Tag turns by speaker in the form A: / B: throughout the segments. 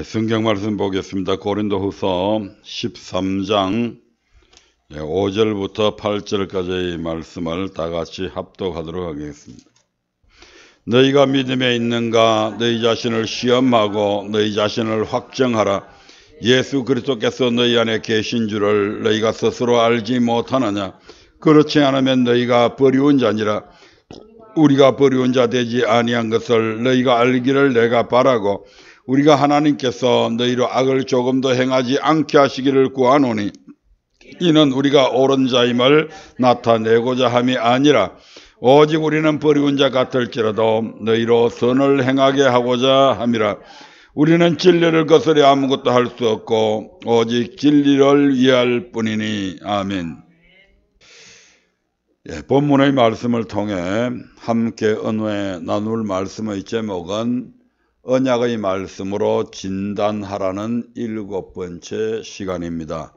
A: 성경 말씀 보겠습니다. 고린도후서 13장 5절부터 8절까지의 말씀을 다 같이 합독하도록 하겠습니다. 너희가 믿음에 있는가? 너희 자신을 시험하고 너희 자신을 확정하라. 예수 그리스도께서 너희 안에 계신 줄을 너희가 스스로 알지 못하느냐? 그렇지 않으면 너희가 버리운 자니라. 우리가 버리운 자 되지 아니한 것을 너희가 알기를 내가 바라고, 우리가 하나님께서 너희로 악을 조금도 행하지 않게 하시기를 구하노니, 이는 우리가 옳은 자임을 나타내고자 함이 아니라 오직 우리는 버리운 자 같을지라도 너희로 선을 행하게 하고자 함이라. 우리는 진리를 거스려 아무것도 할 수 없고 오직 진리를 위할 뿐이니. 아멘. 본문의 말씀을 통해 함께 은혜 나눌 말씀의 제목은 언약의 말씀으로 진단하라는 7번째 시간입니다.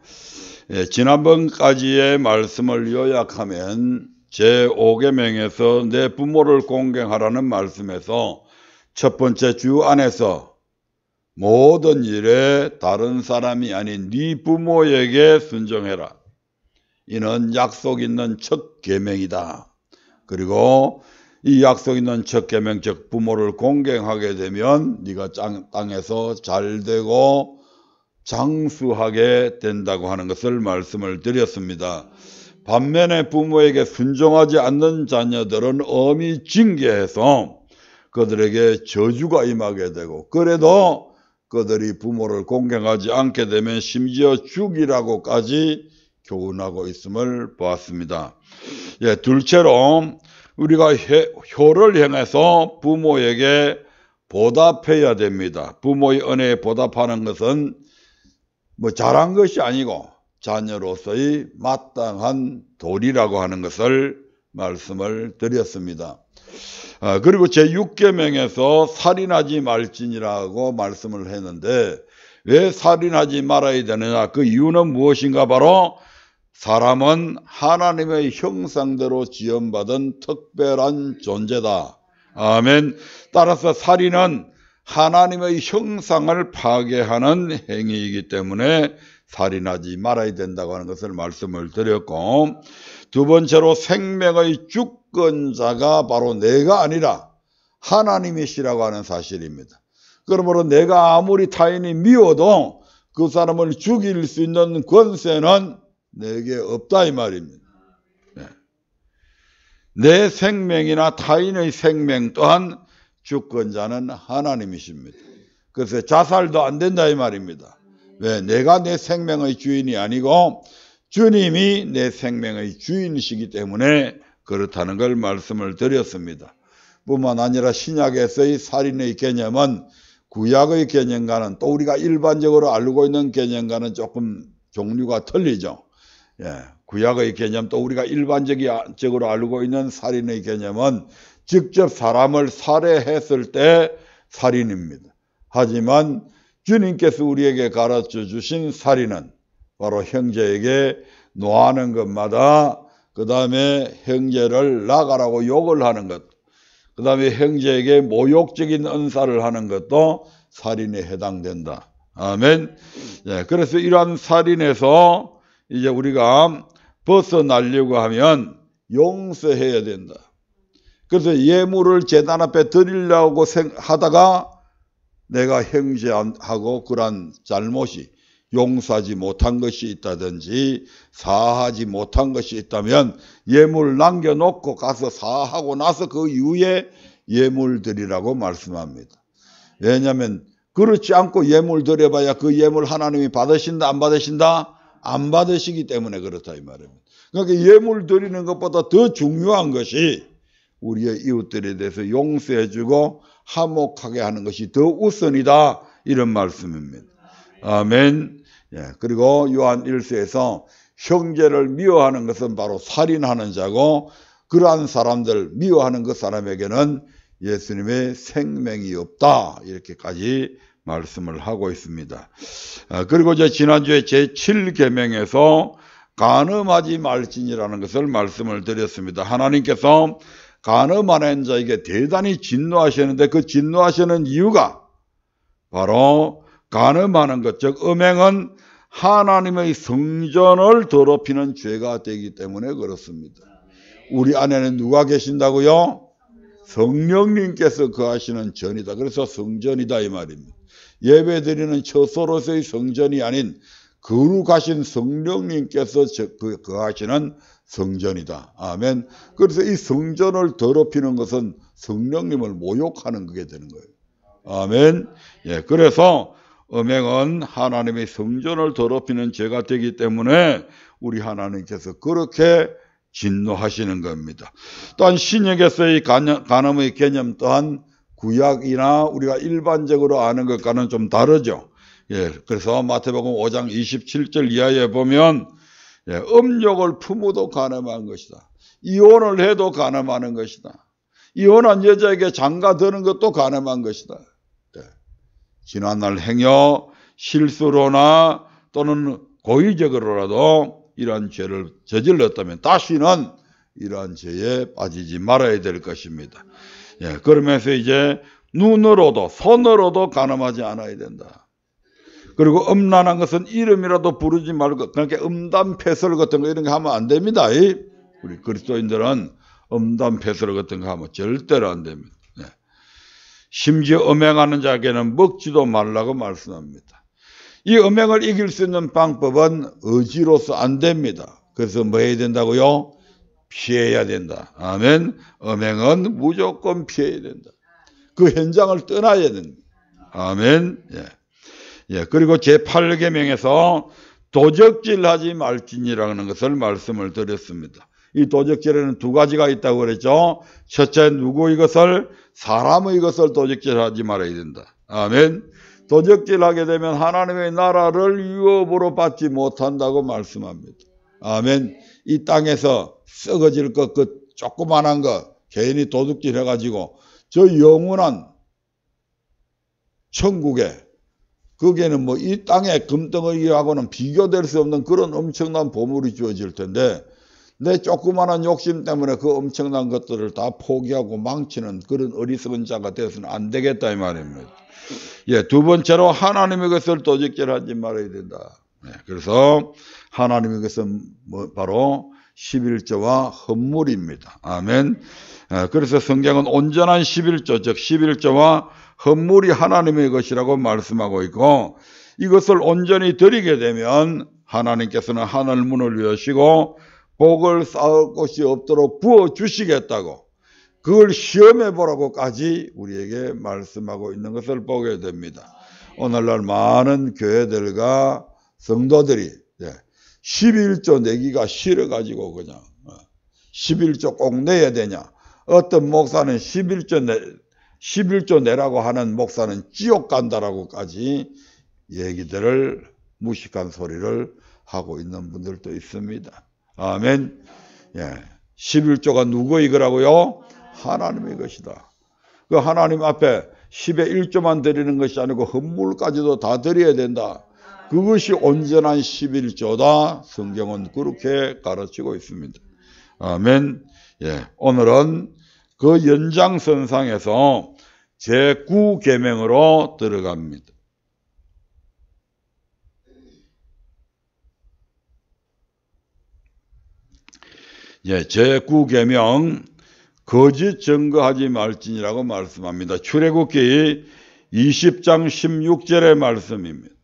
A: 지난번까지의 말씀을 요약하면 제5계명에서 내 부모를 공경하라는 말씀에서 첫 번째 주 안에서 모든 일에 다른 사람이 아닌 네 부모에게 순종해라. 이는 약속 있는 첫 계명이다. 그리고 이 약속 있는 첫 계명, 즉 부모를 공경하게 되면 네가 땅에서 잘되고 장수하게 된다고 하는 것을 말씀을 드렸습니다. 반면에 부모에게 순종하지 않는 자녀들은 엄히 징계해서 그들에게 저주가 임하게 되고, 그래도 그들이 부모를 공경하지 않게 되면 심지어 죽이라고까지 교훈하고 있음을 보았습니다. 둘째로 우리가 효를 행해서 부모에게 보답해야 됩니다. 부모의 은혜에 보답하는 것은 잘한 것이 아니고 자녀로서의 마땅한 도리라고 하는 것을 말씀을 드렸습니다. 그리고 제6계명에서 살인하지 말지니라고 말씀을 했는데, 왜 살인하지 말아야 되느냐? 그 이유는 무엇인가? 바로 사람은 하나님의 형상대로 지음받은 특별한 존재다. 아멘. 따라서 살인은 하나님의 형상을 파괴하는 행위이기 때문에 살인하지 말아야 된다고 하는 것을 말씀을 드렸고, 두 번째로 생명의 주권자가 바로 내가 아니라 하나님이시라고 하는 사실입니다. 그러므로 내가 아무리 타인이 미워도 그 사람을 죽일 수 있는 권세는 내게 없다 이 말입니다. 내 생명이나 타인의 생명 또한 주권자는 하나님이십니다. 그래서 자살도 안 된다 이 말입니다. 왜? 내가 내 생명의 주인이 아니고 주님이 내 생명의 주인이시기 때문에 그렇다는 걸 말씀을 드렸습니다. 뿐만 아니라 신약에서의 살인의 개념은 구약의 개념과는, 또 우리가 일반적으로 알고 있는 개념과는 조금 종류가 틀리죠. 구약의 개념, 또 우리가 일반적으로 알고 있는 살인의 개념은 직접 사람을 살해했을 때 살인입니다. 하지만 주님께서 우리에게 가르쳐 주신 살인은 바로 형제에게 노하는 것마다, 그 다음에 형제를 나가라고 욕을 하는 것, 그 다음에 형제에게 모욕적인 은사를 하는 것도 살인에 해당된다. 아멘. 그래서 이러한 살인에서 이제 우리가 벗어나려고 하면 용서해야 된다. 그래서 예물을 제단 앞에 드리려고 하다가 내가 형제하고 그런 잘못이, 용서하지 못한 것이 있다든지 사하지 못한 것이 있다면 예물 남겨놓고 가서 사하고 나서 그 이후에 예물 드리라고 말씀합니다. 왜냐하면 그렇지 않고 예물 드려봐야 그 예물 하나님이 받으신다 안 받으신다? 안 받으시기 때문에 그렇다 이 말입니다. 그러니까 예물 드리는 것보다 더 중요한 것이 우리의 이웃들에 대해서 용서해주고 화목하게 하는 것이 더 우선이다, 이런 말씀입니다. 아멘. 그리고 요한 1서에서 형제를 미워하는 것은 바로 살인하는 자고, 그러한 사람들, 미워하는 그 사람에게는 예수님의 생명이 없다, 이렇게까지 말씀을 하고 있습니다. 그리고 지난주에 제7계명에서 간음하지 말지니라는 것을 말씀을 드렸습니다. 하나님께서 간음하는 자에게 대단히 진노하시는데, 그 진노하시는 이유가 바로 간음하는 것, 즉 음행은 하나님의 성전을 더럽히는 죄가 되기 때문에 그렇습니다. 우리 안에는 누가 계신다고요? 성령님께서 거하시는 전이다. 그래서 성전이다 이 말입니다. 예배드리는 처소로서의 성전이 아닌 거룩하신 성령님께서 거하시는 성전이다. 아멘. 그래서 이 성전을 더럽히는 것은 성령님을 모욕하는 그게 되는 거예요. 아멘. 예, 그래서 음행은 하나님의 성전을 더럽히는 죄가 되기 때문에 우리 하나님께서 그렇게 진노하시는 겁니다. 또한 신약에서의 간음의 개념 또한 구약이나 우리가 일반적으로 아는 것과는 좀 다르죠. 예, 그래서 마태복음 5장 27절 이하에 보면 예, 음욕을 품어도 간음한 것이다. 이혼을 해도 간음하는 것이다. 이혼한 여자에게 장가 드는 것도 간음한 것이다. 예. 지난날 행여 실수로나 또는 고의적으로라도 이러한 죄를 저질렀다면 다시는 이러한 죄에 빠지지 말아야 될 것입니다. 예, 그러면서 이제 눈으로도 손으로도 간음하지 않아야 된다. 그리고 음란한 것은 이름이라도 부르지 말고 그러니까 음담패설 같은 거 이런 거 하면 안 됩니다. 우리 그리스도인들은 음담패설 같은 거 하면 절대로 안 됩니다. 예. 심지어 음행하는 자에게는 먹지도 말라고 말씀합니다. 이 음행을 이길 수 있는 방법은 의지로서 안 됩니다. 그래서 뭐 해야 된다고요? 피해야 된다. 아멘. 음행은 무조건 피해야 된다. 그 현장을 떠나야 된다. 아멘. 예. 예. 그리고 제8계명에서 도적질하지 말지니라는 것을 말씀을 드렸습니다. 이 도적질에는 두 가지가 있다고 그랬죠. 첫째, 누구의 것을? 사람의 것을 도적질하지 말아야 된다. 아멘. 도적질하게 되면 하나님의 나라를 유업으로 받지 못한다고 말씀합니다. 아멘. 이 땅에서 썩어질 것, 그 조그만한 거 개인이 도둑질 해가지고 저 영원한 천국에 거기에는 뭐 이 땅의 금덩어리하고는 비교될 수 없는 그런 엄청난 보물이 주어질 텐데 내 조그만한 욕심 때문에 그 엄청난 것들을 다 포기하고 망치는 그런 어리석은 자가 되어서는 안 되겠다 이 말입니다. 예, 두 번째로 하나님의 것을 도적질하지 말아야 된다. 예, 그래서 하나님의 것은 바로 11조와 헌물입니다. 아멘. 예, 그래서 성경은 온전한 11조, 즉 11조와 헌물이 하나님의 것이라고 말씀하고 있고 이것을 온전히 드리게 되면 하나님께서는 하늘 문을 여시고 복을 쌓을 곳이 없도록 부어주시겠다고 그걸 시험해 보라고까지 우리에게 말씀하고 있는 것을 보게 됩니다. 오늘날 많은 교회들과 성도들이 11조 내기가 싫어가지고 그냥 11조 꼭 내야 되냐. 어떤 목사는 11조 내라고 하는 목사는 지옥 간다라고까지 얘기들을 무식한 소리를 하고 있는 분들도 있습니다. 아멘. 예. 11조가 누구의 거라고요? 하나님의 것이다. 그 하나님 앞에 10의 1조만 드리는 것이 아니고 헌물까지도 다 드려야 된다. 그것이 온전한 11조다. 성경은 그렇게 가르치고 있습니다. 아멘. 예. 오늘은 그 연장선상에서 제9계명으로 들어갑니다. 예, 제9계명 거짓 증거하지 말지니라고 말씀합니다. 출애굽기 20장 16절의 말씀입니다.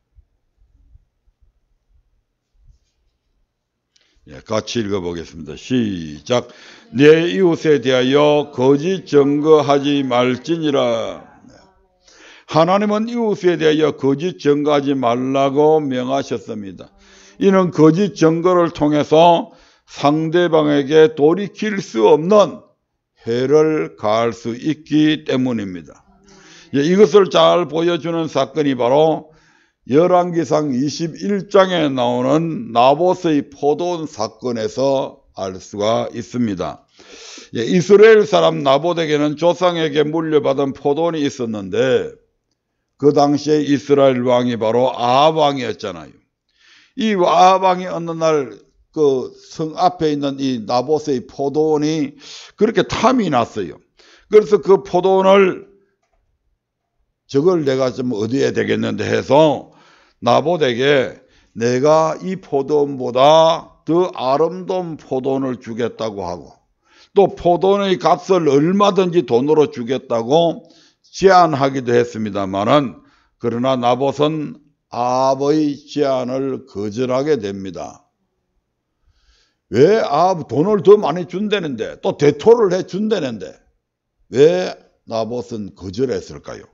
A: 예, 같이 읽어보겠습니다. 시작. 내 이웃에 대하여 거짓 증거하지 말지니라. 하나님은 이웃에 대하여 거짓 증거하지 말라고 명하셨습니다. 이는 거짓 증거를 통해서 상대방에게 돌이킬 수 없는 해를 가할 수 있기 때문입니다. 이것을 잘 보여주는 사건이 바로 열왕기상 21장에 나오는 나봇의 포도원 사건에서 알 수가 있습니다. 이스라엘 사람 나봇에게는 조상에게 물려받은 포도원이 있었는데 그 당시에 이스라엘 왕이 바로 아합 왕이었잖아요. 이 아합 왕이 어느 날 그 성 앞에 있는 이 나봇의 포도원이 그렇게 탐이 났어요. 그래서 그 포도원을 저걸 내가 좀 얻어야 되겠는데 해서 나봇에게 내가 이 포도원보다 더 아름다운 포도원을 주겠다고 하고 또 포도원의 값을 얼마든지 돈으로 주겠다고 제안하기도 했습니다만은 그러나 나봇은 아합의 제안을 거절하게 됩니다. 왜 아합 돈을 더 많이 준다는데 또 대토를 해 준다는데 왜 나봇은 거절했을까요?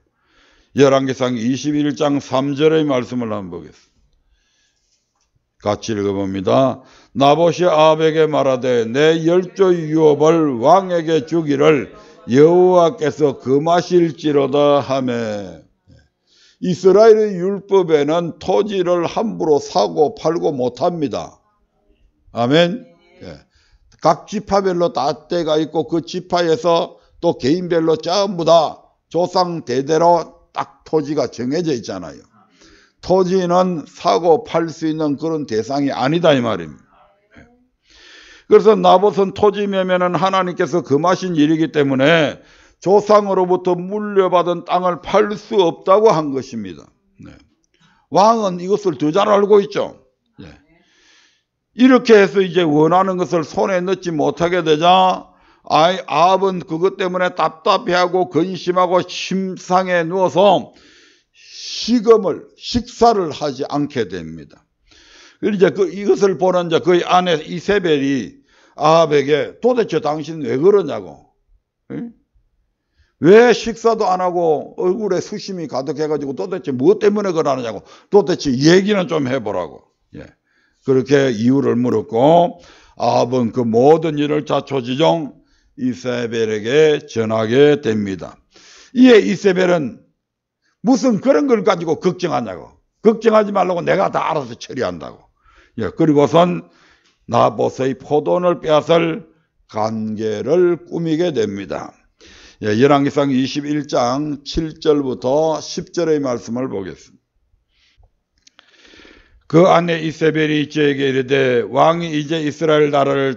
A: 열왕기상 21장 3절의 말씀을 한번 보겠습니다. 같이 읽어봅니다. 나봇이 아합에게 말하되 내 열조 유업을 왕에게 주기를 여호와께서 금하실지로다 하매. 이스라엘의 율법에는 토지를 함부로 사고 팔고 못합니다. 아멘. 각 지파별로 다 때가 있고 그 지파에서 또 개인별로 전부 다 조상 대대로 딱 토지가 정해져 있잖아요. 토지는 사고 팔 수 있는 그런 대상이 아니다 이 말입니다. 그래서 나봇은 토지 매매는 하나님께서 금하신 일이기 때문에 조상으로부터 물려받은 땅을 팔 수 없다고 한 것입니다. 왕은 이것을 더 잘 알고 있죠. 이렇게 해서 이제 원하는 것을 손에 넣지 못하게 되자 아합은 그것 때문에 답답해하고 근심하고 심상에 누워서 식사를 하지 않게 됩니다. 이제 이것을 보는 그의 아내 이세벨이 아합에게 도대체 당신 왜 그러냐고. 왜 식사도 안 하고 얼굴에 수심이 가득해가지고 도대체 무엇 때문에 그러느냐고. 도대체 얘기는 좀 해보라고. 그렇게 이유를 물었고 아합은 그 모든 일을 자초지종 이세벨에게 전하게 됩니다. 이에 이세벨은 무슨 그런 걸 가지고 걱정하냐고. 걱정하지 말라고 내가 다 알아서 처리한다고. 그리고선 나봇의 포도원을 빼앗을 관계를 꾸미게 됩니다. 열왕기상 21장 7절부터 10절의 말씀을 보겠습니다. 그 아내 이세벨이 저에게 이르되 왕이 이제 이스라엘 나라를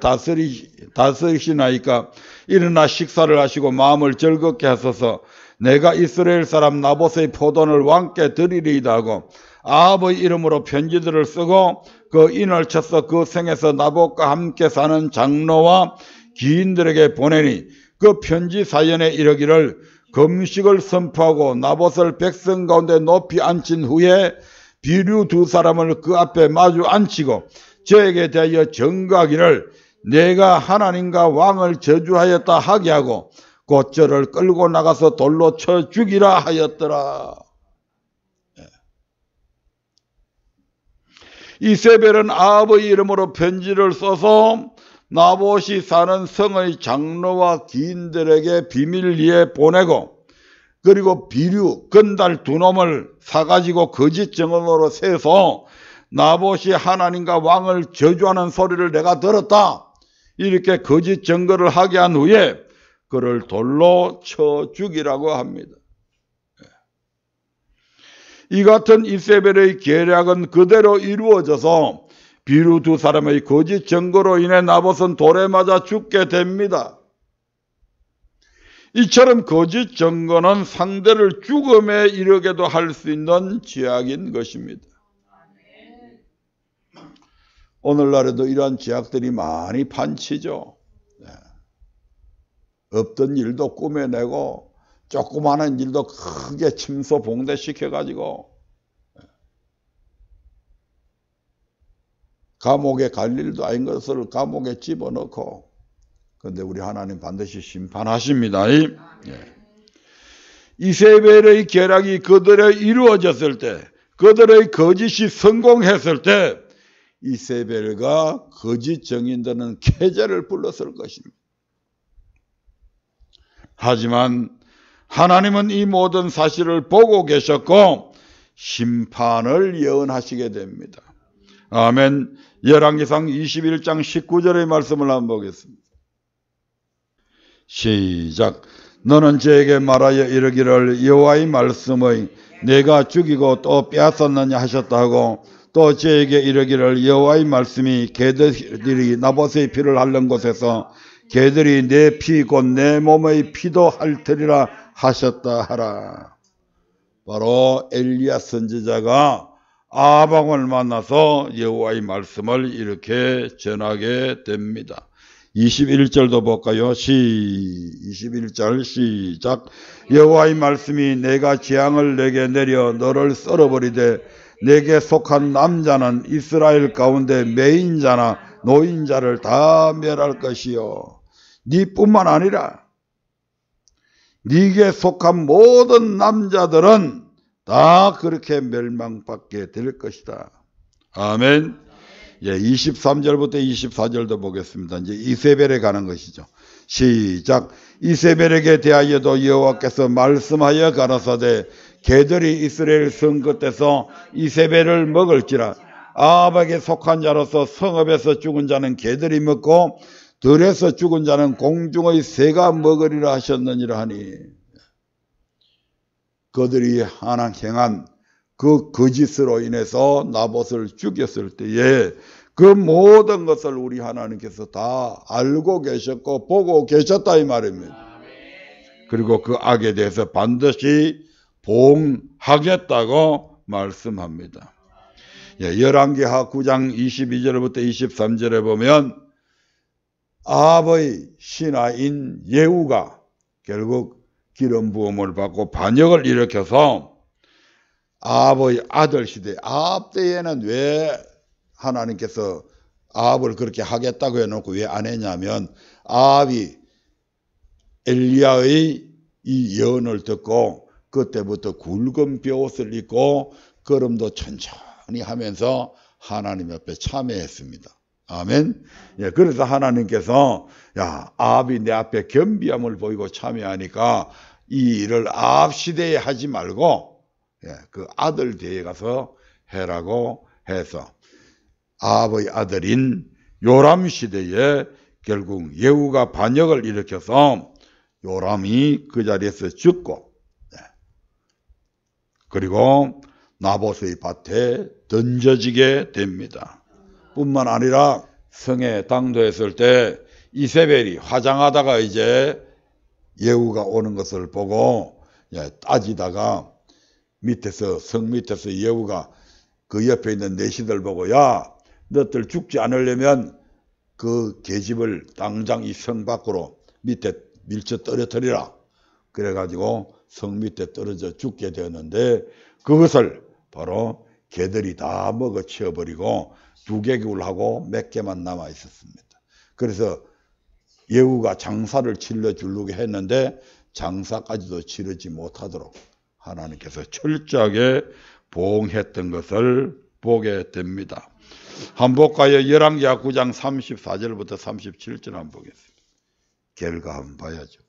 A: 다스리시나이까 일어나 식사를 하시고 마음을 즐겁게 하소서. 내가 이스라엘 사람 나봇의 포도원을 왕께 드리리이다 하고 아합의 이름으로 편지들을 쓰고 그 인을 쳐서 그 성에서 나봇과 함께 사는 장로와 기인들에게 보내니 그 편지 사연에 이르기를 금식을 선포하고 나봇을 백성 가운데 높이 앉힌 후에 비류 두 사람을 그 앞에 마주 앉히고 저에게 대하여 전가하기를 내가 하나님과 왕을 저주하였다 하게 하고 곧 저를 끌고 나가서 돌로 쳐 죽이라 하였더라. 이세벨은 아합의 이름으로 편지를 써서 나봇이 사는 성의 장로와 기인들에게 비밀리에 보내고 그리고 비류, 건달 두 놈을 사가지고 거짓 증언으로 세서 나봇이 하나님과 왕을 저주하는 소리를 내가 들었다. 이렇게 거짓 증거를 하게 한 후에 그를 돌로 쳐 죽이라고 합니다. 이 같은 이세벨의 계략은 그대로 이루어져서 비류 두 사람의 거짓 증거로 인해 나봇은 돌에 맞아 죽게 됩니다. 이처럼 거짓 증거는 상대를 죽음에 이르게도 할 수 있는 죄악인 것입니다. 오늘날에도 이러한 죄악들이 많이 판치죠. 없던 일도 꾸며내고 조그마한 일도 크게 침소봉대시켜가지고 감옥에 갈 일도 아닌 것을 감옥에 집어넣고 그런데 우리 하나님 반드시 심판하십니다. 이세벨의 계략이 그들에 이루어졌을 때 그들의 거짓이 성공했을 때 이세벨과 거짓 증인들은 계제를 불렀을 것입니다. 하지만 하나님은 이 모든 사실을 보고 계셨고 심판을 예언하시게 됩니다. 아멘. 열왕기상 21장 19절의 말씀을 한번 보겠습니다. 시작. 너는 저에게 말하여 이르기를 여호와의 말씀의 내가 죽이고 또 빼앗았느냐 하셨다 하고 또 저에게 이르기를 여호와의 말씀이 개들이 나봇의 피를 핥는 곳에서 개들이 내 피 곧 내 몸의 피도 핥으리라 하셨다 하라. 바로 엘리야 선지자가 아합왕을 만나서 여호와의 말씀을 이렇게 전하게 됩니다. 21절도 볼까요? 21절 시작. 여호와의 말씀이 내가 재앙을 내게 내려 너를 썰어버리되 내게 속한 남자는 이스라엘 가운데 매인자나 노인자를 다 멸할 것이요. 네뿐만 아니라 네게 속한 모든 남자들은 다 그렇게 멸망받게 될 것이다. 아멘. 예, 23절부터 24절도 보겠습니다. 이제 이세벨에 가는 것이죠. 시작. 이세벨에게 대하여도 여호와께서 말씀하여 가라사대 개들이 이스라엘 성 끝에서 이세벨을 먹을지라. 아합에게 속한 자로서 성읍에서 죽은 자는 개들이 먹고 들에서 죽은 자는 공중의 새가 먹으리라 하셨느니라 하니, 그들이 하나 행한 그 거짓으로 인해서 나봇을 죽였을 때에 그 모든 것을 우리 하나님께서 다 알고 계셨고 보고 계셨다 이 말입니다. 그리고 그 악에 대해서 반드시 보응하겠다고 말씀합니다. 예, 열왕기하 9장 22절부터 23절에 보면 아합의 신하인 예후가 결국 기름 부음을 받고 반역을 일으켜서 아합의 아들 시대, 아합 때에는 왜 하나님께서 아합을 그렇게 하겠다고 해놓고 왜 안 했냐면 아합이 엘리야의 이 예언을 듣고 그때부터 굵은 벼옷을 입고 걸음도 천천히 하면서 하나님 앞에 참회했습니다. 아멘. 예, 그래서 하나님께서 야, 아합이 내 앞에 겸비함을 보이고 참회하니까 이 일을 아합 시대에 하지 말고 예, 그 아들 뒤에 가서 해라고 해서 아합의 아들인 요람 시대에 결국 예후가 반역을 일으켜서 요람이 그 자리에서 죽고 예, 그리고 나봇의 밭에 던져지게 됩니다. 뿐만 아니라 성에 당도했을 때 이세벨이 화장하다가 이제 예후가 오는 것을 보고 예, 따지다가 밑에서 성 밑에서 예후가 그 옆에 있는 내시들 보고 야, 너들 죽지 않으려면 그 계집을 당장 이 성 밖으로 밑에 밀쳐 떨어뜨리라. 그래가지고 성 밑에 떨어져 죽게 되었는데 그것을 바로 개들이 다 먹어 치워버리고 두개굴하고 몇 개만 남아 있었습니다. 그래서 예후가 장사를 치러 주려고 했는데 장사까지도 치르지 못하도록 하나님께서 철저하게 보응했던 것을 보게 됩니다. 한번 볼까요? 열왕기하 9장 34절부터 37절 한번 보겠습니다. 결과 한번 봐야죠.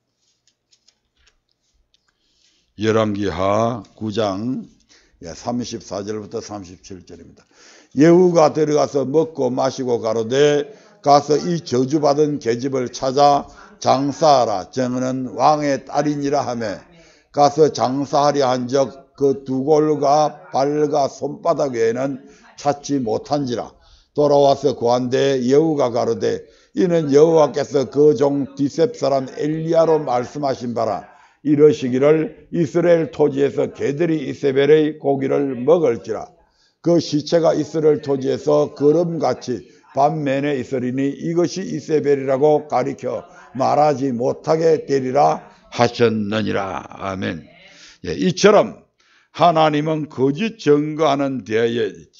A: 열왕기하 9장 34절부터 37절입니다. 예후가 들어가서 먹고 마시고 가로되 가서 이 저주받은 계집을 찾아 장사하라. 저는 왕의 딸이니라 하며 가서 장사하려 한적 그 두골과 발과 손바닥 외에는 찾지 못한지라. 돌아와서 고한데 예후가 가로되 이는 여호와께서 그 종 디셉 사람 엘리야로 말씀하신 바라. 이러시기를 이스라엘 토지에서 개들이 이세벨의 고기를 먹을지라. 그 시체가 이스라엘 토지에서 거름같이 밤매내 있으리니 이것이 이세벨이라고 가리켜 말하지 못하게 되리라 하셨느니라. 아멘. 예, 이처럼 하나님은 거짓 증거하는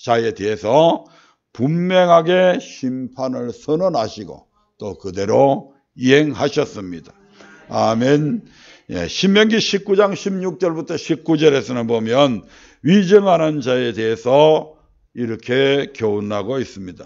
A: 자에 대해서 분명하게 심판을 선언하시고 또 그대로 이행하셨습니다. 아멘. 예, 신명기 19장 16절부터 19절에서는 보면 위증하는 자에 대해서 이렇게 교훈하고 있습니다.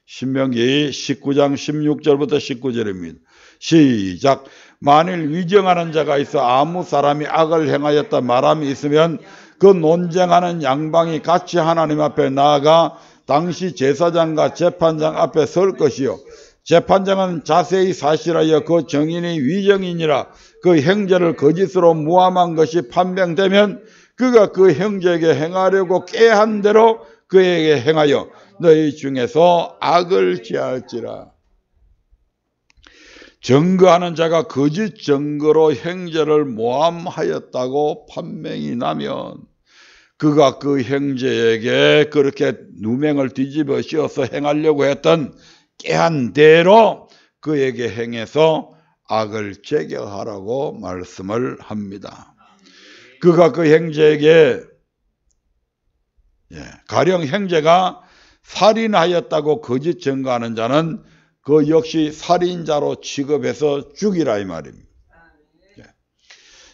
A: 신명기 19장 16절부터 19절입니다. 시작. 만일 위증하는 자가 있어 아무 사람이 악을 행하였다 말함이 있으면 그 논쟁하는 양방이 같이 하나님 앞에 나아가 당시 제사장과 재판장 앞에 설 것이요 재판장은 자세히 사실하여 그 정인이 위정이니라 그 형제를 거짓으로 무함한 것이 판명되면 그가 그 형제에게 행하려고 꾀한 대로 그에게 행하여 너희 중에서 악을 지할지라. 증거하는 자가 거짓 증거로 형제를 모함하였다고 판명이 나면 그가 그 형제에게 그렇게 누명을 뒤집어 씌워서 행하려고 했던 깨한 대로 그에게 행해서 악을 제거하라고 말씀을 합니다. 그가 그 형제에게 가령 형제가 살인하였다고 거짓 증거하는 자는 그 역시 살인자로 취급해서 죽이라 이 말입니다.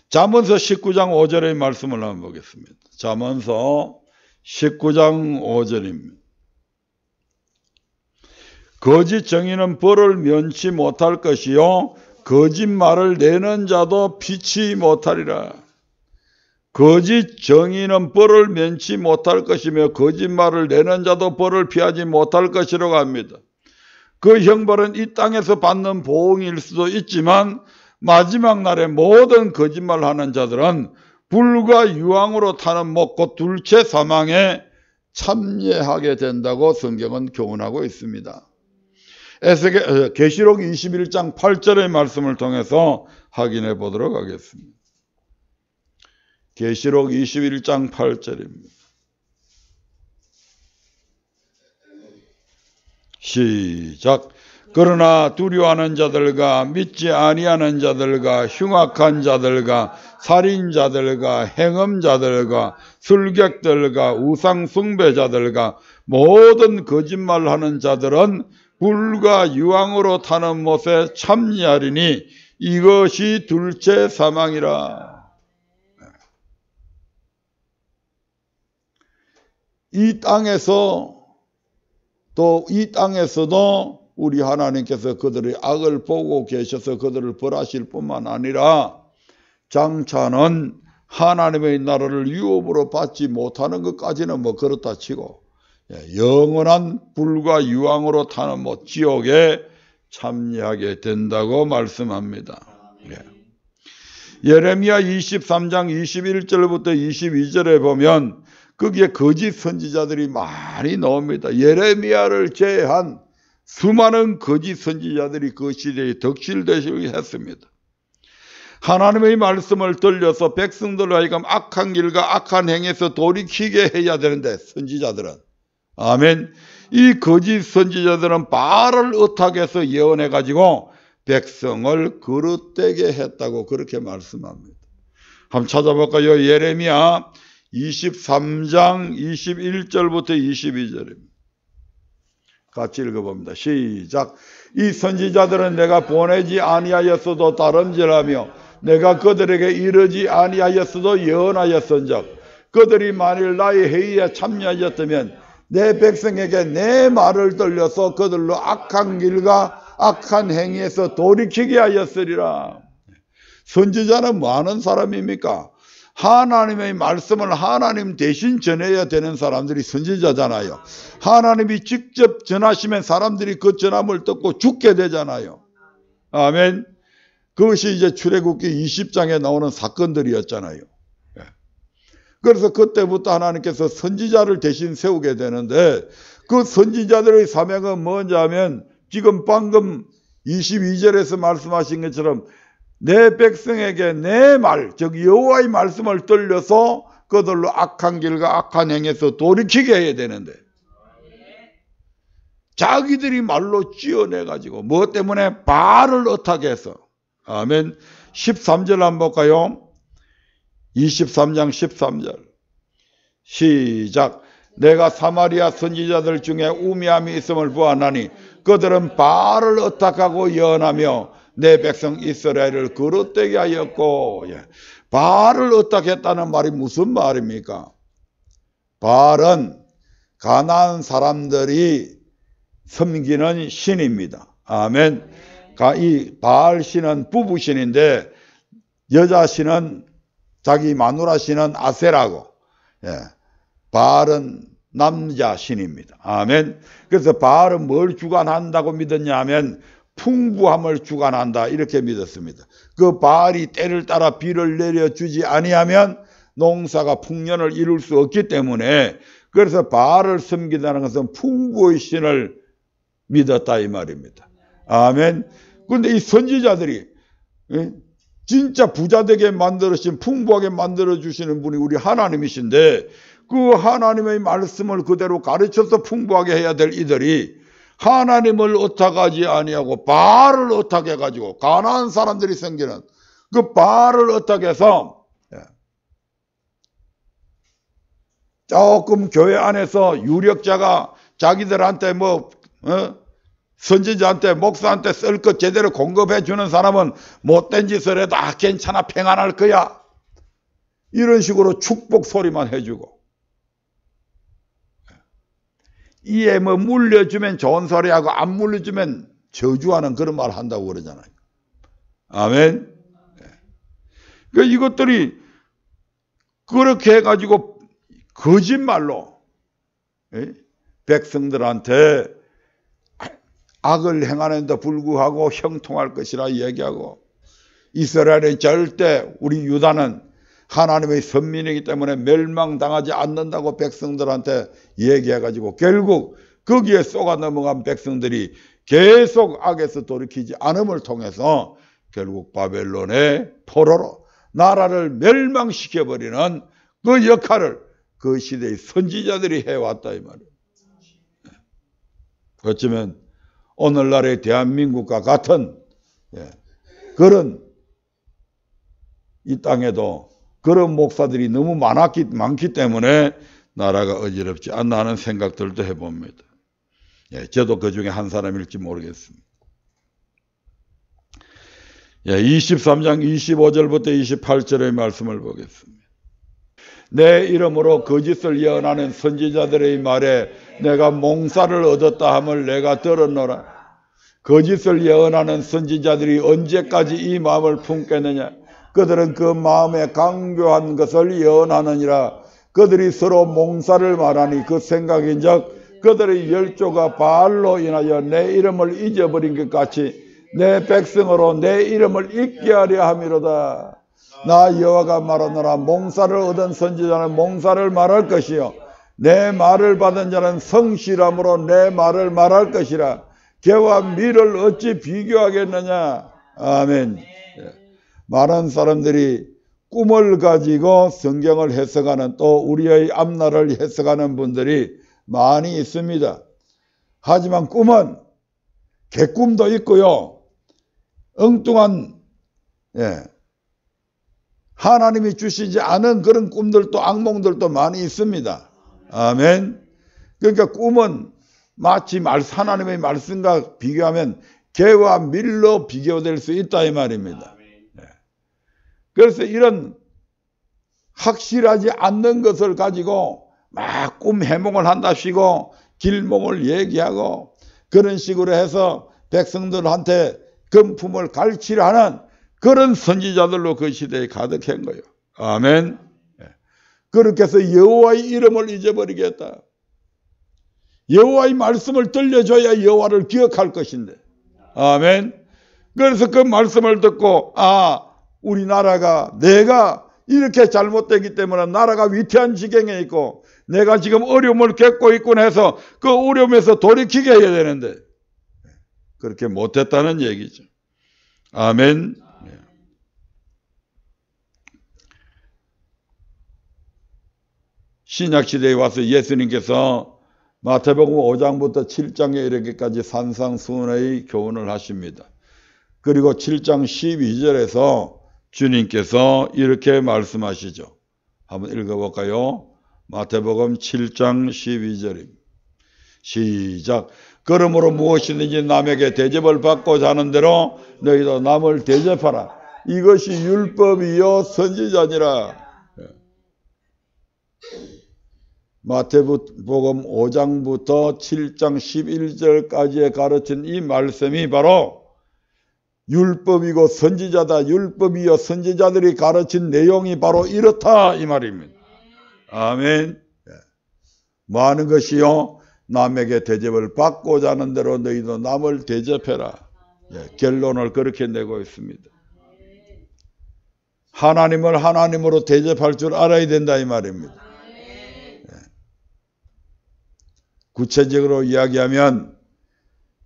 A: 잠언서 19장 5절의 말씀을 한번 보겠습니다. 잠언서 19장 5절입니다. 거짓 정의는 벌을 면치 못할 것이요 거짓말을 내는 자도 피치 못하리라. 거짓 정의는 벌을 면치 못할 것이며 거짓말을 내는 자도 벌을 피하지 못할 것이라고 합니다. 그 형벌은 이 땅에서 받는 보응일 수도 있지만 마지막 날에 모든 거짓말하는 자들은 불과 유황으로 타는 목 곧 둘째 사망에 참여하게 된다고 성경은 교훈하고 있습니다. 계시록 21장 8절의 말씀을 통해서 확인해 보도록 하겠습니다. 계시록 21장 8절입니다. 시작. 그러나 두려워하는 자들과 믿지 아니하는 자들과 흉악한 자들과 살인자들과 행음자들과 술객들과 우상 숭배자들과 모든 거짓말하는 자들은 불과 유황으로 타는 못에 참여하리니 이것이 둘째 사망이라. 이 땅에서 또 이 땅에서도 우리 하나님께서 그들의 악을 보고 계셔서 그들을 벌하실 뿐만 아니라 장차는 하나님의 나라를 유업으로 받지 못하는 것까지는 뭐 그렇다 치고 영원한 불과 유황으로 타는 못 지옥에 참여하게 된다고 말씀합니다. 예레미야 23장 21절부터 22절에 보면 거기에 거짓 선지자들이 많이 나옵니다. 예레미야를 제외한 수많은 거짓 선지자들이 그 시대에 덕실되시게 했습니다. 하나님의 말씀을 들려서 백성들로 하여금 악한 길과 악한 행에서 돌이키게 해야 되는데 선지자들은 아멘. 이 거짓 선지자들은 바알을 의탁해서 예언해가지고 백성을 그릇되게 했다고 그렇게 말씀합니다. 한번 찾아볼까요? 예레미야 23장 21절부터 22절입니다. 같이 읽어봅니다. 시작. 이 선지자들은 내가 보내지 아니하였어도 다름질하며 내가 그들에게 이르지 아니하였어도 예언하였은즉 그들이 만일 나의 회의에 참여하였다면 내 백성에게 내 말을 들려서 그들로 악한 길과 악한 행위에서 돌이키게 하였으리라. 선지자는 뭐 하는 사람입니까? 하나님의 말씀을 하나님 대신 전해야 되는 사람들이 선지자잖아요. 하나님이 직접 전하시면 사람들이 그 전함을 듣고 죽게 되잖아요. 아멘. 그것이 이제 출애굽기 20장에 나오는 사건들이었잖아요. 그래서 그때부터 하나님께서 선지자를 대신 세우게 되는데 그 선지자들의 사명은 뭔지 하면 지금 방금 22절에서 말씀하신 것처럼 내 백성에게 내 말, 즉 여호와의 말씀을 들려서 그들로 악한 길과 악한 행에서 돌이키게 해야 되는데 자기들이 말로 찌어내가지고 뭐 때문에 바알을 의탁해서 아멘. 13절 한번 볼까요? 23장 13절 시작. 내가 사마리아 선지자들 중에 우매함이 있음을 보았나니 그들은 바알을 의탁하고 예언하며 내 백성 이스라엘을 그릇되게 하였고 바알을 의탁했다는 말이 무슨 말입니까? 바알은 가나안 사람들이 섬기는 신입니다. 아멘. 이 바알 신은 부부 신인데 여자 신은 자기 마누라 신은 아세라고 바알은 남자 신입니다. 아멘. 그래서 바알은 뭘 주관한다고 믿었냐 하면 풍부함을 주관한다 이렇게 믿었습니다. 그 바알이 때를 따라 비를 내려주지 아니하면 농사가 풍년을 이룰 수 없기 때문에 그래서 바알을 섬긴다는 것은 풍부의 신을 믿었다 이 말입니다. 아멘. 그런데 이 선지자들이 진짜 부자되게 만들어주신 풍부하게 만들어주시는 분이 우리 하나님이신데 그 하나님의 말씀을 그대로 가르쳐서 풍부하게 해야 될 이들이 하나님을 어탁하지 아니하고 바알을 어탁해가지고 가난한 사람들이 생기는 그 바알을 어탁해서 조금 교회 안에서 유력자가 자기들한테 선지자한테 목사한테 쓸 것 제대로 공급해 주는 사람은 못된 짓을 해도 괜찮아 평안할 거야. 이런 식으로 축복 소리만 해주고 이에 물려주면 좋은 소리하고 안 물려주면 저주하는 그런 말 한다고 그러잖아요. 아멘. 그러니까 이것들이 그렇게 해가지고 거짓말로 백성들한테 악을 행하는데 불구하고 형통할 것이라 얘기하고 이스라엘은 절대 우리 유다는 하나님의 선민이기 때문에 멸망당하지 않는다고 백성들한테 얘기해가지고 결국 거기에 쏘가 넘어간 백성들이 계속 악에서 돌이키지 않음을 통해서 결국 바벨론의 포로로 나라를 멸망시켜버리는 그 역할을 그 시대의 선지자들이 해왔다 이 말이에요. 어쩌면 오늘날의 대한민국과 같은 그런 이 땅에도 그런 목사들이 너무 많기 때문에 나라가 어지럽지 않나 하는 생각들도 해봅니다. 저도 그 중에 한 사람일지 모르겠습니다. 23장 25절부터 28절의 말씀을 보겠습니다. 내 이름으로 거짓을 예언하는 선지자들의 말에 내가 몽사를 얻었다 함을 내가 들었노라. 거짓을 예언하는 선지자들이 언제까지 이 마음을 품겠느냐. 그들은 그 마음에 강교한 것을 예언하느니라. 그들이 서로 몽사를 말하니 그 생각인즉 그들의 열조가 바알로 인하여 내 이름을 잊어버린 것 같이 내 백성으로 내 이름을 잊게 하려 함이로다. 나 여호와가 말하노라. 몽사를 얻은 선지자는 몽사를 말할 것이요 내 말을 받은 자는 성실함으로 내 말을 말할 것이라. 개와 밀을 어찌 비교하겠느냐. 아멘. 많은 사람들이 꿈을 가지고 성경을 해석하는 또 우리의 앞날을 해석하는 분들이 많이 있습니다. 하지만 꿈은 개꿈도 있고요. 엉뚱한 하나님이 주시지 않은 그런 꿈들도 악몽들도 많이 있습니다. 아멘. 그러니까 꿈은 마치 하나님의 말씀과 비교하면 개와 밀로 비교될 수 있다 이 말입니다. 그래서 이런 확실하지 않는 것을 가지고 막 꿈 해몽을 한답시고 길몽을 얘기하고 그런 식으로 해서 백성들한테 금품을 갈취를 하는 그런 선지자들로 그 시대에 가득한 거예요. 아멘. 그렇게 해서 여호와의 이름을 잊어버리겠다. 여호와의 말씀을 들려줘야 여호와를 기억할 것인데. 아멘. 그래서 그 말씀을 듣고 우리나라가 내가 이렇게 잘못되기 때문에 나라가 위태한 지경에 있고 내가 지금 어려움을 겪고 있군 해서 그 어려움에서 돌이키게 해야 되는데 그렇게 못했다는 얘기죠. 아멘. 신약시대에 와서 예수님께서 마태복음 5장부터 7장에 이르기까지 산상수훈의 교훈을 하십니다. 그리고 7장 12절에서 주님께서 이렇게 말씀하시죠. 한번 읽어볼까요? 마태복음 7장 12절입니다. 시작. 그러므로 무엇이든지 남에게 대접을 받고자 하는 대로 너희도 남을 대접하라. 이것이 율법이요 선지자니라. 마태복음 5장부터 7장 11절까지에 가르친 이 말씀이 바로 율법이고 선지자다. 율법이요 선지자들이 가르친 내용이 바로 이렇다 이 말입니다. 아멘. 뭐 하는 것이요? 남에게 대접을 받고자 하는 대로 너희도 남을 대접해라. 결론을 그렇게 내고 있습니다. 하나님을 하나님으로 대접할 줄 알아야 된다 이 말입니다. 구체적으로 이야기하면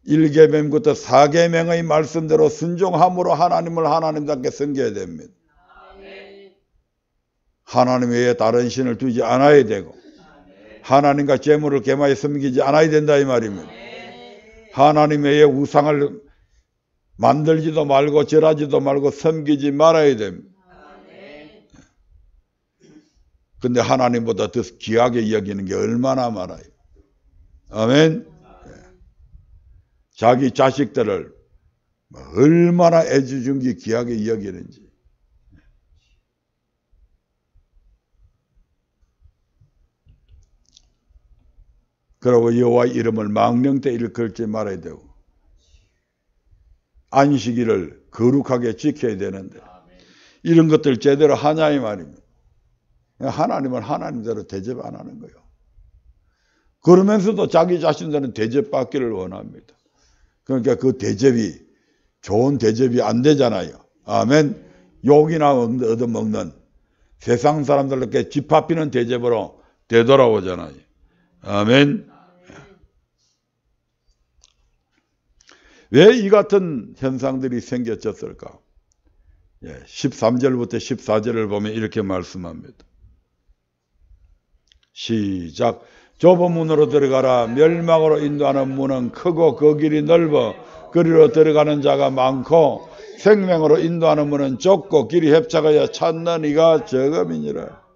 A: 1계명부터 4계명의 말씀대로 순종함으로 하나님을 하나님답게 섬겨야 됩니다. 하나님 외에 다른 신을 두지 않아야 되고 하나님과 재물을 개마에 섬기지 않아야 된다 이 말입니다. 하나님의 우상을 만들지도 말고 절하지도 말고 섬기지 말아야 됩니다. 근데 하나님보다 더 귀하게 여기는 게 얼마나 많아요. 아멘. 자기 자식들을 얼마나 애지중지 귀하게 여기는지. 그리고 여호와 이름을 망령되 일컬지 말아야 되고 안식일을 거룩하게 지켜야 되는데 이런 것들 제대로 하냐 이 말입니다. 하나님은 하나님대로 대접 안 하는 거예요. 그러면서도 자기 자신들은 대접받기를 원합니다. 그러니까 그 대접이 좋은 대접이 안 되잖아요. 아멘. 욕이나 얻어먹는 세상 사람들께 집합히는 대접으로 되돌아오잖아요. 아멘. 왜 이 같은 현상들이 생겨졌을까? 13절부터 14절을 보면 이렇게 말씀합니다. 시작. 좁은 문으로 들어가라. 멸망으로 인도하는 문은 크고 그 길이 넓어 그리로 들어가는 자가 많고 생명으로 인도하는 문은 좁고 길이 협착하여 찾는 이가 적음이니라.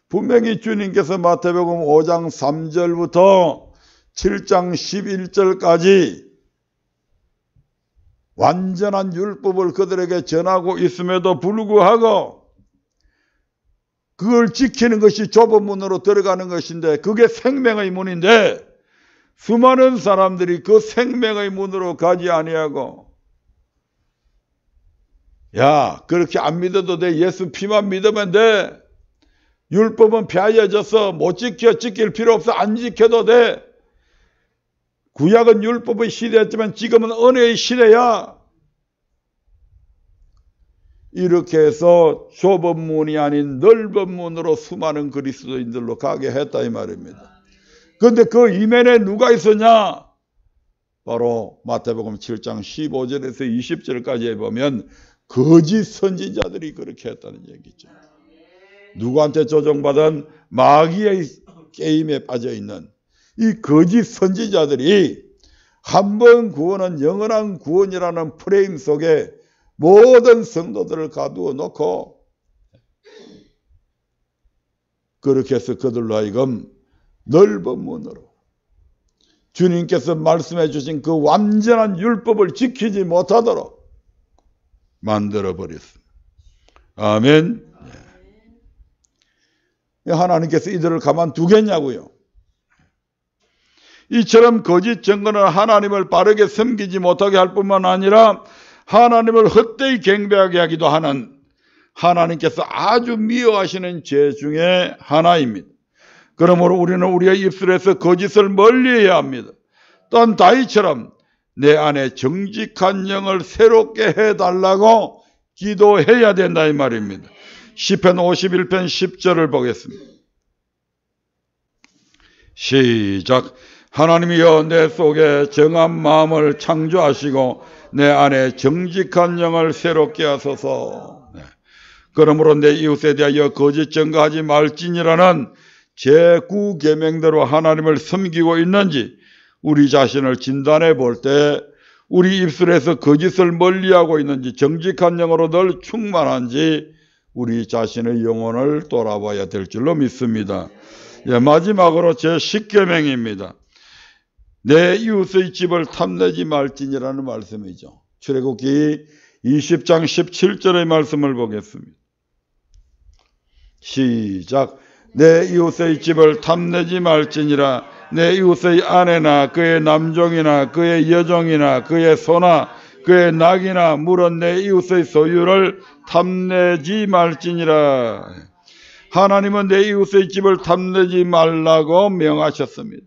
A: 분명히 주님께서 마태복음 5장 3절부터 7장 11절까지 완전한 율법을 그들에게 전하고 있음에도 불구하고 그걸 지키는 것이 좁은 문으로 들어가는 것인데 그게 생명의 문인데 수많은 사람들이 그 생명의 문으로 가지 아니하고 야 그렇게 안 믿어도 돼. 예수 피만 믿으면 돼. 율법은 폐하여져서 못 지킬 필요 없어. 안 지켜도 돼. 구약은 율법의 시대였지만 지금은 은혜의 시대야. 이렇게 해서 좁은 문이 아닌 넓은 문으로 수많은 그리스도인들로 가게 했다 이 말입니다. 그런데 그 이면에 누가 있었냐? 바로 마태복음 7장 15절에서 20절까지 보면 거짓 선지자들이 그렇게 했다는 얘기죠. 누구한테 조종받은 마귀의 게임에 빠져있는 이 거짓 선지자들이 한 번 구원은 영원한 구원이라는 프레임 속에 모든 성도들을 가두어 놓고 그렇게 해서 그들로 하여금 넓은 문으로 주님께서 말씀해 주신 그 완전한 율법을 지키지 못하도록 만들어버렸습니다. 아멘. 하나님께서 이들을 가만두겠냐고요. 이처럼 거짓 증거는 하나님을 바르게 섬기지 못하게 할 뿐만 아니라 하나님을 헛되이 경배하게 하기도 하는 하나님께서 아주 미워하시는 죄 중에 하나입니다. 그러므로 우리는 우리의 입술에서 거짓을 멀리해야 합니다. 또한 다윗처럼 내 안에 정직한 영을 새롭게 해달라고 기도해야 된다 이 말입니다. 시편 51편 10절을 보겠습니다. 시작. 하나님이여 내 속에 정한 마음을 창조하시고 내 안에 정직한 영을 새롭게 하소서. 그러므로 내 이웃에 대하여 거짓 증거하지 말지니라는 제9계명대로 하나님을 섬기고 있는지 우리 자신을 진단해 볼 때 우리 입술에서 거짓을 멀리하고 있는지 정직한 영으로 늘 충만한지 우리 자신의 영혼을 돌아봐야 될 줄로 믿습니다. 마지막으로 제10계명입니다. 내 이웃의 집을 탐내지 말지니라는 말씀이죠. 출애굽기 20장 17절의 말씀을 보겠습니다. 시작. 내 이웃의 집을 탐내지 말지니라. 내 이웃의 아내나 그의 남종이나 그의 여종이나 그의 소나 그의 낙이나 물은 내 이웃의 소유를 탐내지 말지니라. 하나님은 내 이웃의 집을 탐내지 말라고 명하셨습니다.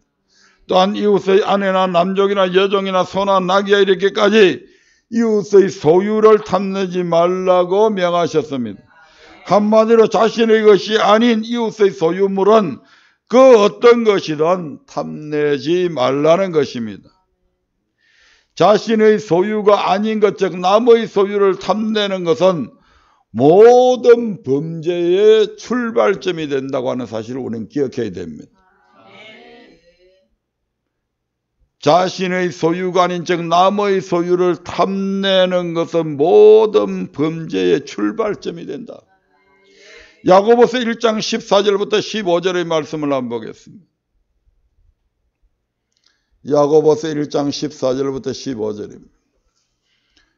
A: 또한 이웃의 아내나 남종이나 여종이나 소나 낙이야 이렇게까지 이웃의 소유를 탐내지 말라고 명하셨습니다. 한마디로 자신의 것이 아닌 이웃의 소유물은 그 어떤 것이든 탐내지 말라는 것입니다. 자신의 소유가 아닌 것, 즉 남의 소유를 탐내는 것은 모든 범죄의 출발점이 된다고 하는 사실을 우리는 기억해야 됩니다. 자신의 소유가 아닌 즉 남의 소유를 탐내는 것은 모든 범죄의 출발점이 된다. 야고보서 1장 14절부터 15절의 말씀을 한번 보겠습니다. 야고보서 1장 14절부터 15절입니다.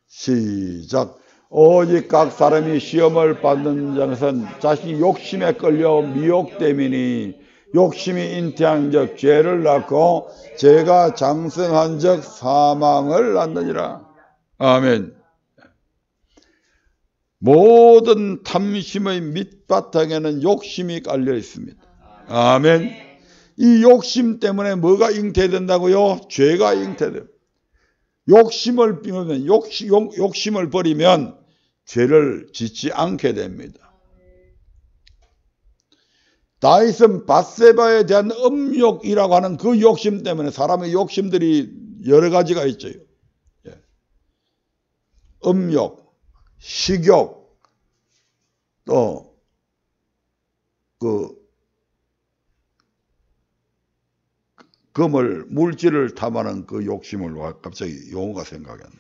A: 시작. 오직 각 사람이 시험을 받는 자는 자신이 욕심에 끌려 미혹됨이니 욕심이 잉태한 적 죄를 낳고 죄가 장성한 적 사망을 낳느니라. 아멘. 모든 탐심의 밑바탕에는 욕심이 깔려 있습니다. 아멘. 이 욕심 때문에 뭐가 잉태된다고요? 죄가 잉태돼요. 욕심을 버리면 죄를 짓지 않게 됩니다. 다윗은 밧세바에 대한 음욕이라고 하는 그 욕심 때문에 사람의 욕심들이 여러 가지가 있죠. 음욕, 식욕, 또 금을 물질을 탐하는 그 욕심을 갑자기 용어가 생각이 안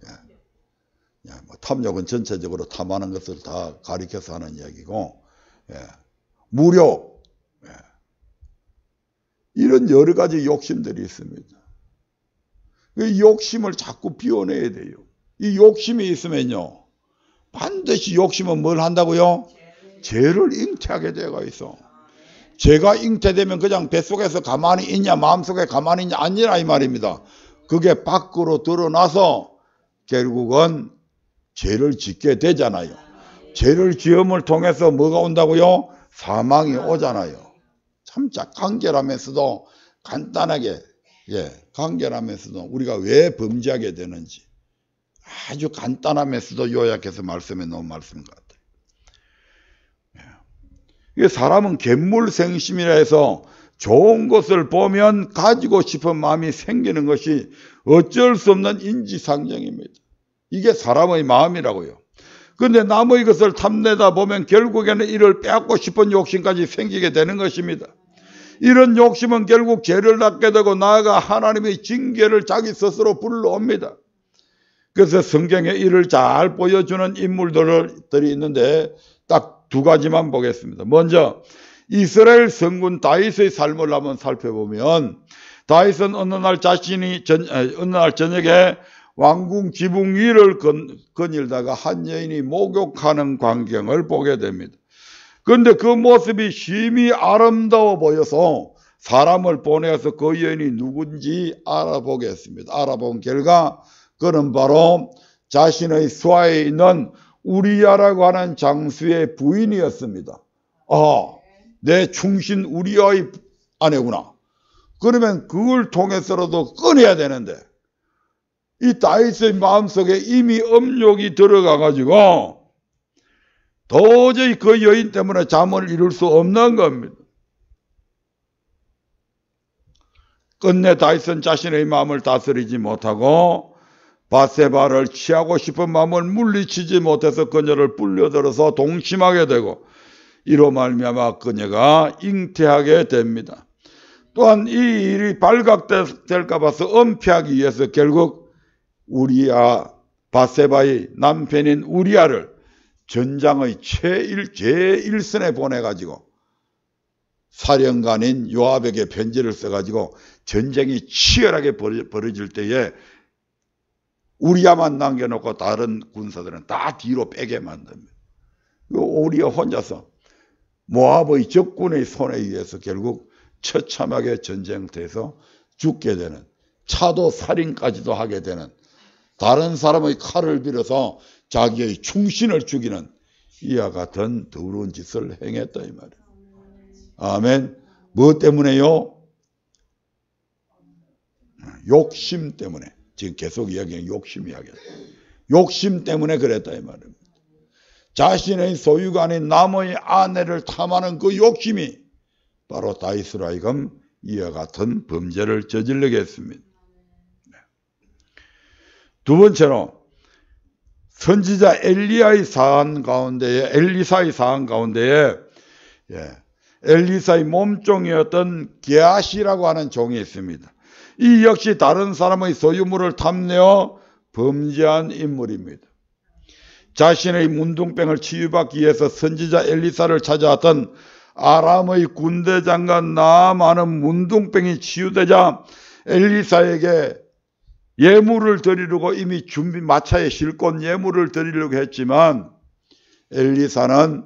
A: 나요. 뭐 탐욕은 전체적으로 탐하는 것을 다 가리켜서 하는 이야기고, 무력, 이런 여러 가지 욕심들이 있습니다. 이 욕심을 자꾸 비워내야 돼요. 이 욕심이 있으면요, 반드시 욕심은 뭘 한다고요? 죄를 잉태하게 되어 있어. 죄가 잉태되면 그냥 뱃속에서 가만히 있냐 마음속에 가만히 있냐 아니라 이 말입니다. 그게 밖으로 드러나서 결국은 죄를 짓게 되잖아요. 죄를 지음을 통해서 뭐가 온다고요? 사망이 오잖아요. 참 간결하면서도 간단하게, 간결하면서도 우리가 왜 범죄하게 되는지 아주 간단하면서도 요약해서 말씀해 놓은 말씀 같아요. 사람은 괴물생심이라 해서 좋은 것을 보면 가지고 싶은 마음이 생기는 것이 어쩔 수 없는 인지상정입니다. 이게 사람의 마음이라고요. 그런데 남의 것을 탐내다 보면 결국에는 이를 빼앗고 싶은 욕심까지 생기게 되는 것입니다. 이런 욕심은 결국 죄를 낳게 되고 나아가 하나님의 징계를 자기 스스로 불러옵니다. 그래서 성경에 이를 잘 보여주는 인물들이 있는데 딱 두 가지만 보겠습니다. 먼저 이스라엘 성군 다윗의 삶을 한번 살펴보면 다윗은 어느 날 저녁에 왕궁 지붕 위를 거닐다가 한 여인이 목욕하는 광경을 보게 됩니다. 그런데 그 모습이 심히 아름다워 보여서 사람을 보내서 그 여인이 누군지 알아보겠습니다. 알아본 결과 그는 바로 자신의 수하에 있는 우리야라고 하는 장수의 부인이었습니다. 내 충신 우리야의 아내구나. 그러면 그걸 통해서라도 끊어야 되는데 이 다윗의 마음속에 이미 음욕이 들어가가지고 도저히 그 여인 때문에 잠을 이룰 수 없는 겁니다. 끝내 다윗은 자신의 마음을 다스리지 못하고 밧세바를 취하고 싶은 마음을 물리치지 못해서 그녀를 불려들어서 동침하게 되고 이로 말미암아 그녀가 잉태하게 됩니다. 또한 이 일이 발각될까 봐서 은폐하기 위해서 결국 밧세바의 남편인 우리야를 전장의 제1선에 보내가지고 사령관인 요압에게 편지를 써가지고 전쟁이 치열하게 벌어질 때에 우리야만 남겨놓고 다른 군사들은 다 뒤로 빼게 만듭니다. 우리야 혼자서 모압의 적군의 손에 의해서 결국 처참하게 전쟁터에서 죽게 되는, 차도 살인까지도 하게 되는, 다른 사람의 칼을 빌어서 자기의 충신을 죽이는 이와 같은 더러운 짓을 행했다 이 말이에요. 아멘. 무엇 때문에요? 욕심 때문에. 지금 계속 이야기하는 욕심 이야기예요. 욕심 때문에 그랬다 이 말입니다. 자신의 소유가 아닌 남의 아내를 탐하는 그 욕심이 바로 다윗으로 하여금 이와 같은 범죄를 저지르게 했습니다. 두 번째로 선지자 엘리사의 사안 가운데에 엘리사의 몸종이었던 게하시라고 하는 종이 있습니다. 이 역시 다른 사람의 소유물을 탐내어 범죄한 인물입니다. 자신의 문둥병을 치유받기 위해서 선지자 엘리사를 찾아왔던 아람의 군대 장관 나아만은 문둥병이 치유되자 엘리사에게 예물을 드리려고 이미 마차에 싣고 예물을 드리려고 했지만 엘리사는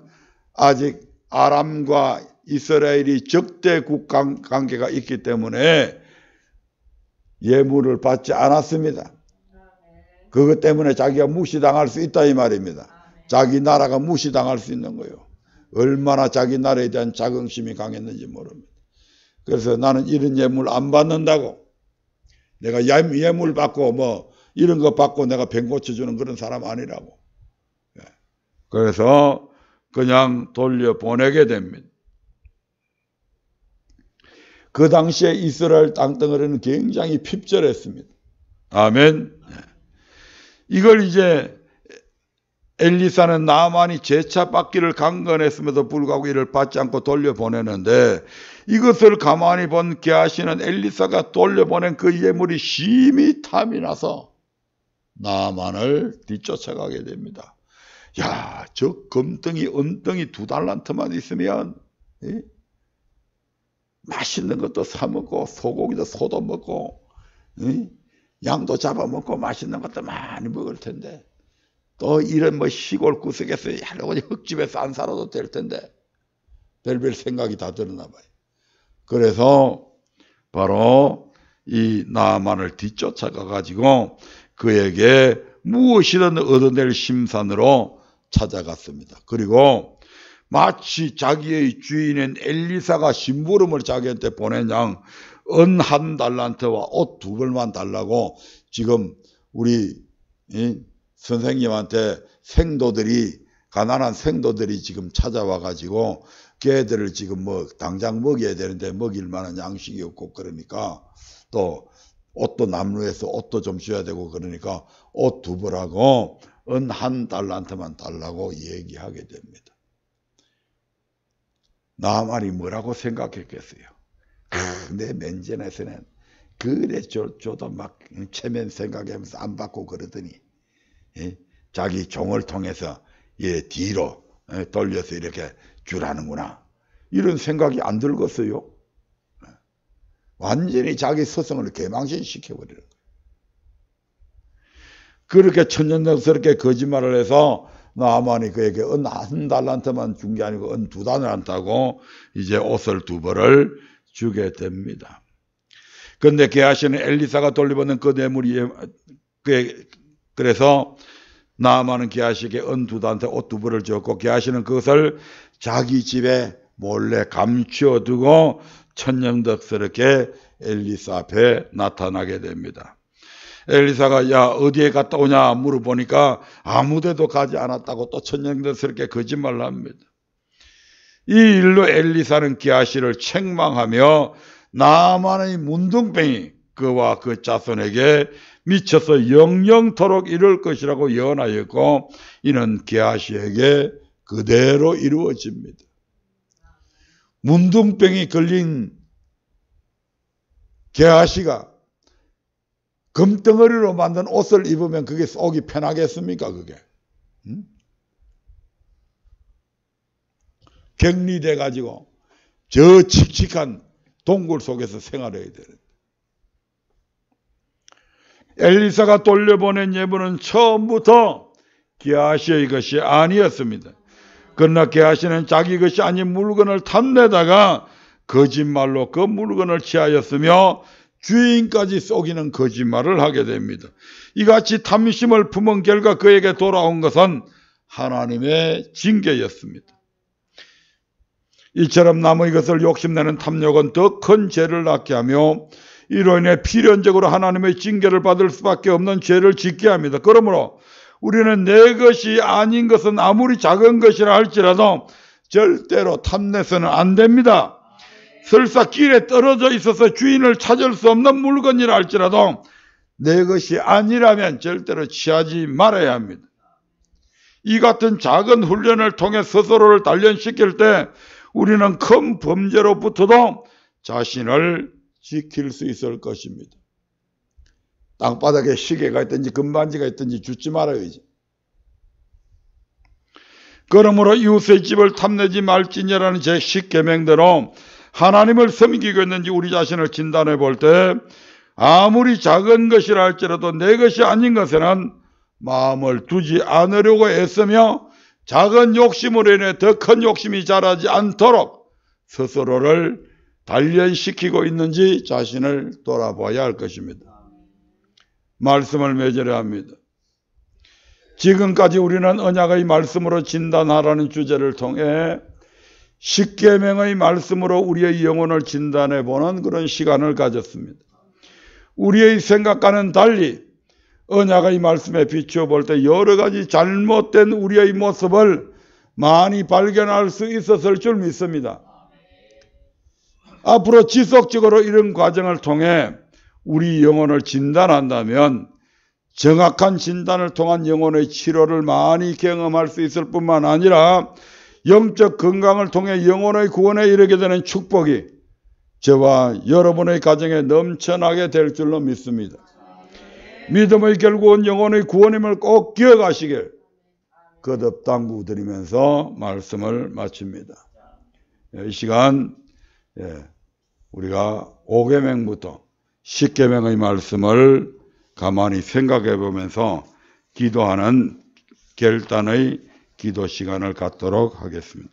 A: 아직 아람과 이스라엘이 적대국 관계가 있기 때문에 예물을 받지 않았습니다. 그것 때문에 자기가 무시당할 수 있다 이 말입니다. 자기 나라가 무시당할 수 있는 거예요. 얼마나 자기 나라에 대한 자긍심이 강했는지 모릅니다. 그래서 나는 이런 예물 안 받는다고, 내가 예물 받고 이런 거 받고 내가 병 고쳐주는 그런 사람 아니라고. 그래서 그냥 돌려보내게 됩니다. 그 당시에 이스라엘 땅덩어리는 굉장히 핍절했습니다. 아멘. 이걸 이제 엘리사는 나아만이 제차 받기를 강건했음에도 불구하고 이를 받지 않고 돌려보내는데, 이것을 가만히 본 게하시는 엘리사가 돌려보낸 그 예물이 심히 탐이 나서 나아만을 뒤쫓아가게 됩니다. 야, 저 금덩이 은덩이 2달란트만 있으면 맛있는 것도 사 먹고 소고기도 소도 먹고 양도 잡아먹고 맛있는 것도 많이 먹을 텐데, 또 이런 시골 구석에서 할아버지 흙집에서 안 살아도 될 텐데 별별 생각이 다 드러나 봐요. 그래서 바로 이 나아만을 뒤쫓아가 가지고 그에게 무엇이든 얻어낼 심산으로 찾아갔습니다. 그리고 마치 자기의 주인인 엘리사가 심부름을 자기한테 보낸 양 은 1달란트와 옷 2벌만 달라고 지금 우리 선생님한테 가난한 생도들이 지금 찾아와 가지고 걔들을 지금 당장 먹여야 되는데 먹일 만한 양식이 없고, 그러니까 또 옷도 남루해서 옷도 좀 줘야 되고, 그러니까 옷 2벌하고 은 1달란트만 달라고 얘기하게 됩니다. 나아만이 뭐라고 생각했겠어요? 내 면전에서는 그래 줘도 막 체면 생각하면서 안 받고 그러더니 자기 종을 통해서 뒤로 돌려서 이렇게 주라는구나, 이런 생각이 안 들겠어요? 완전히 자기 스승을 개망신시켜버리는 거예요. 그렇게 천연덕스럽게 거짓말을 해서 나아만이 그에게 은 1달란트만 준 게 아니고 은 2달란트하고 이제 옷을 2벌을 주게 됩니다. 그런데 게하시는 엘리사가 돌려받는 그 뇌물이, 그래서 나아만은 게하시에게 은 2달란트 옷 2벌을 줬고, 게하시는 그것을 자기 집에 몰래 감추어 두고 천연덕스럽게 엘리사 앞에 나타나게 됩니다. 엘리사가 야 어디에 갔다 오냐 물어보니까 아무데도 가지 않았다고 또 천연덕스럽게 거짓말을 합니다. 이 일로 엘리사는 게하시를 책망하며 나아만의 문둥병이 그와 그 자손에게 미쳐서 영영토록 이룰 것이라고 예언하였고, 이는 게하시에게 그대로 이루어집니다. 문둥병이 걸린 게하시가 금덩어리로 만든 옷을 입으면 그게 속이 편하겠습니까? 그게 격리돼 가지고 저 칙칙한 동굴 속에서 생활해야 되는. 엘리사가 돌려보낸 예물은 처음부터 게하시의 것이 아니었습니다. 그러나 게하시는 자기 것이 아닌 물건을 탐내다가 거짓말로 그 물건을 취하였으며 주인까지 속이는 거짓말을 하게 됩니다. 이같이 탐심을 품은 결과 그에게 돌아온 것은 하나님의 징계였습니다. 이처럼 남의 것을 욕심내는 탐욕은 더 큰 죄를 낳게 하며 이로 인해 필연적으로 하나님의 징계를 받을 수밖에 없는 죄를 짓게 합니다. 그러므로 우리는 내 것이 아닌 것은 아무리 작은 것이라 할지라도 절대로 탐내서는 안 됩니다. 설사 길에 떨어져 있어서 주인을 찾을 수 없는 물건이라 할지라도 내 것이 아니라면 절대로 취하지 말아야 합니다. 이 같은 작은 훈련을 통해 스스로를 단련시킬 때 우리는 큰 범죄로부터도 자신을 지킬 수 있을 것입니다. 땅바닥에 시계가 있든지 금반지가 있든지 줍지 말아야지. 그러므로 이웃의 집을 탐내지 말지니라는 제 10계명대로 하나님을 섬기고 있는지 우리 자신을 진단해 볼 때 아무리 작은 것이라 할지라도 내 것이 아닌 것에는 마음을 두지 않으려고 애쓰며 작은 욕심으로 인해 더 큰 욕심이 자라지 않도록 스스로를 단련시키고 있는지 자신을 돌아봐야 할 것입니다. 말씀을 맺으려 합니다. 지금까지 우리는 언약의 말씀으로 진단하라는 주제를 통해 10계명의 말씀으로 우리의 영혼을 진단해보는 그런 시간을 가졌습니다. 우리의 생각과는 달리 언약의 말씀에 비추어 볼 때 여러 가지 잘못된 우리의 모습을 많이 발견할 수 있었을 줄 믿습니다. 앞으로 지속적으로 이런 과정을 통해 우리 영혼을 진단한다면 정확한 진단을 통한 영혼의 치료를 많이 경험할 수 있을 뿐만 아니라 영적 건강을 통해 영혼의 구원에 이르게 되는 축복이 저와 여러분의 가정에 넘쳐나게 될 줄로 믿습니다. 믿음의 결국은 영혼의 구원임을 꼭 기억하시길 거듭 당부드리면서 말씀을 마칩니다. 이 시간 우리가 5계명부터 10계명의 말씀을 가만히 생각해 보면서 기도하는 결단의 기도 시간을 갖도록 하겠습니다.